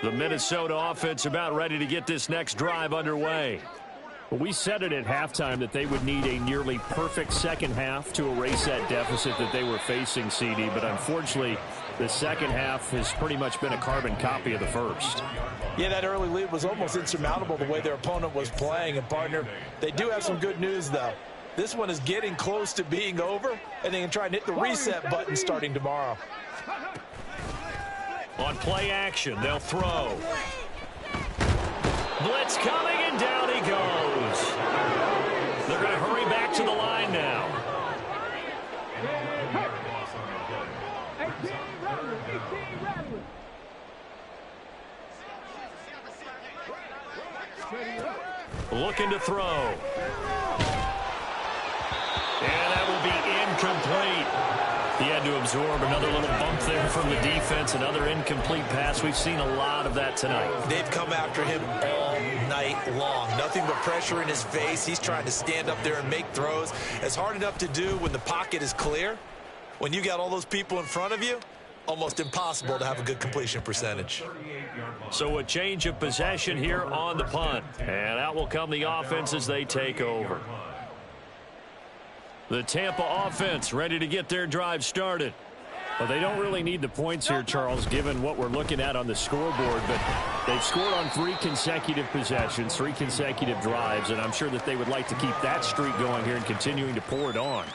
The Minnesota offense about ready to get this next drive underway. Well, we said it at halftime that they would need a nearly perfect second half to erase that deficit that they were facing, CD. But unfortunately, the second half has pretty much been a carbon copy of the first. Yeah, that early lead was almost insurmountable the way their opponent was playing. And, partner, they do have some good news, though. This one is getting close to being over, and they can try and hit the reset button starting tomorrow. On play action, they'll throw. Blitz coming, and down he goes. They're going to hurry back to the line now. Looking to throw. And that will be incomplete. He had to absorb another little bump there from the defense, another incomplete pass. We've seen a lot of that tonight. They've come after him all night long. Nothing but pressure in his face. He's trying to stand up there and make throws. It's hard enough to do when the pocket is clear. When you got all those people in front of you, almost impossible to have a good completion percentage. So a change of possession here on the punt. And out will come the offense as they take over. The Tampa offense ready to get their drive started. Well, they don't really need the points here, Charles, given what we're looking at on the scoreboard. But they've scored on 3 consecutive possessions, 3 consecutive drives, and I'm sure that they would like to keep that streak going here and continuing to pour it on.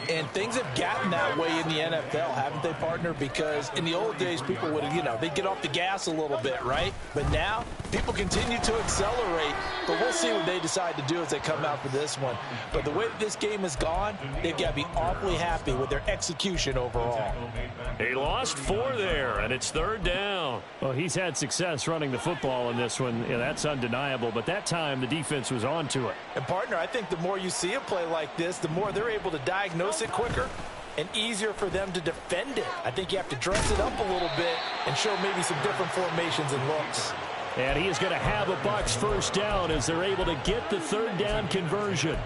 And things have gotten that way in the NFL, haven't they, partner? Because in the old days, people would, they'd get off the gas a little bit, right? But now, people continue to accelerate. But we'll see what they decide to do as they come out for this one. But the way that this game has gone, they've got to be awfully happy with their execution overall. He lost 4 there, and it's 3rd down. Well, he's had success running the football in this one. Yeah, that's undeniable. But that time, the defense was on to it. And, partner, I think the more you see a play like this, the more they're able to diagnose it quicker and easier for them to defend it. I think you have to dress it up a little bit and show maybe some different formations and looks. And he is going to have a Bucs first down as they're able to get the 3rd down conversion.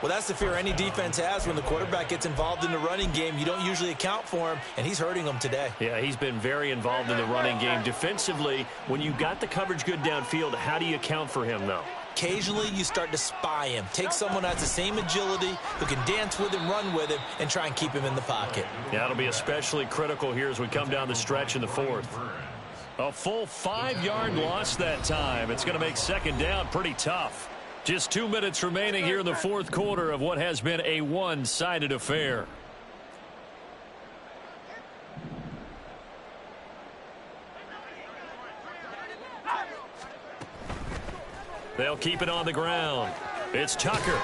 Well, that's the fear any defense has when the quarterback gets involved in the running game. You don't usually account for him, and he's hurting them today. Yeah, he's been very involved in the running game. Defensively, when you got the coverage good downfield, how do you account for him, though? Occasionally, you start to spy him. Take someone who has the same agility, who can dance with him, run with him, and try and keep him in the pocket. Yeah, that'll be especially critical here as we come down the stretch in the 4th. A full 5-yard loss that time. It's going to make 2nd down pretty tough. Just 2 minutes remaining here in the 4th quarter of what has been a one-sided affair. They'll keep it on the ground. It's Tucker.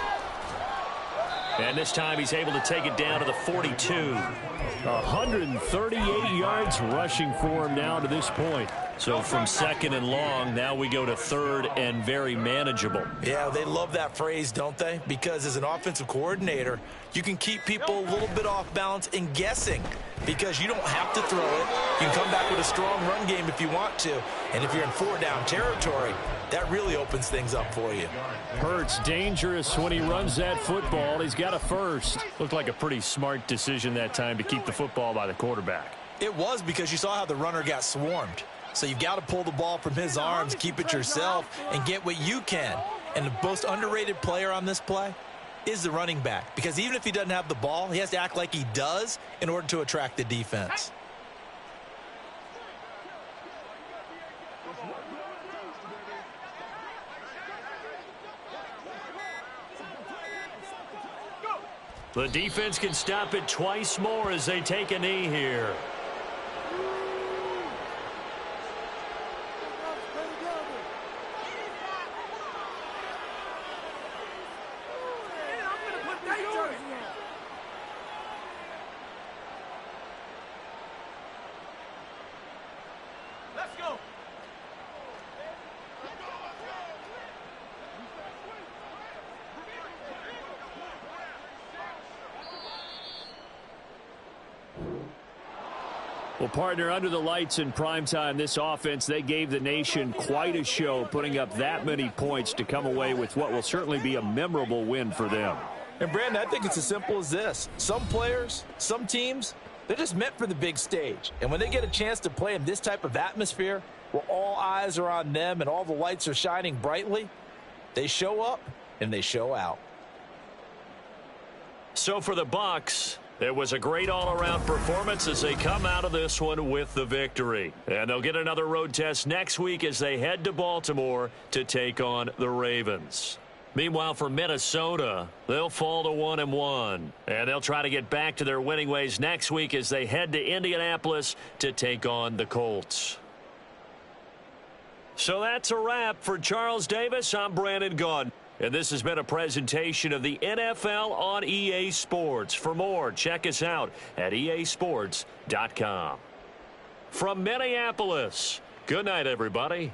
And this time he's able to take it down to the 42. 138 yards rushing for him now to this point. So from 2nd and long, now we go to 3rd and very manageable. Yeah, they love that phrase, don't they? Because as an offensive coordinator, you can keep people a little bit off balance and guessing because you don't have to throw it. You can come back with a strong run game if you want to. And if you're in 4-down territory, that really opens things up for you. Hurts dangerous when he runs that football. He's got a first. Looked like a pretty smart decision that time to keep the football by the quarterback. It was because you saw how the runner got swarmed. So you've got to pull the ball from his arms, keep it yourself, and get what you can. And the most underrated player on this play is the running back. Because even if he doesn't have the ball, he has to act like he does in order to attract the defense. The defense can stop it twice more as they take a knee here. Well, partner, under the lights in primetime, this offense, they gave the nation quite a show, putting up that many points to come away with what will certainly be a memorable win for them. And, Brandon, I think it's as simple as this. Some players, some teams, They're just meant for the big stage. And when they get a chance to play in this type of atmosphere, where all eyes are on them and all the lights are shining brightly, they show up and they show out. So for the Bucs, it was a great all-around performance as they come out of this one with the victory. And they'll get another road test next week as they head to Baltimore to take on the Ravens. Meanwhile, for Minnesota, they'll fall to 1-1. And they'll try to get back to their winning ways next week as they head to Indianapolis to take on the Colts. So that's a wrap. For Charles Davis, I'm Brandon Gaudin. And this has been a presentation of the NFL on EA Sports. For more, check us out at easports.com. From Minneapolis, good night, everybody.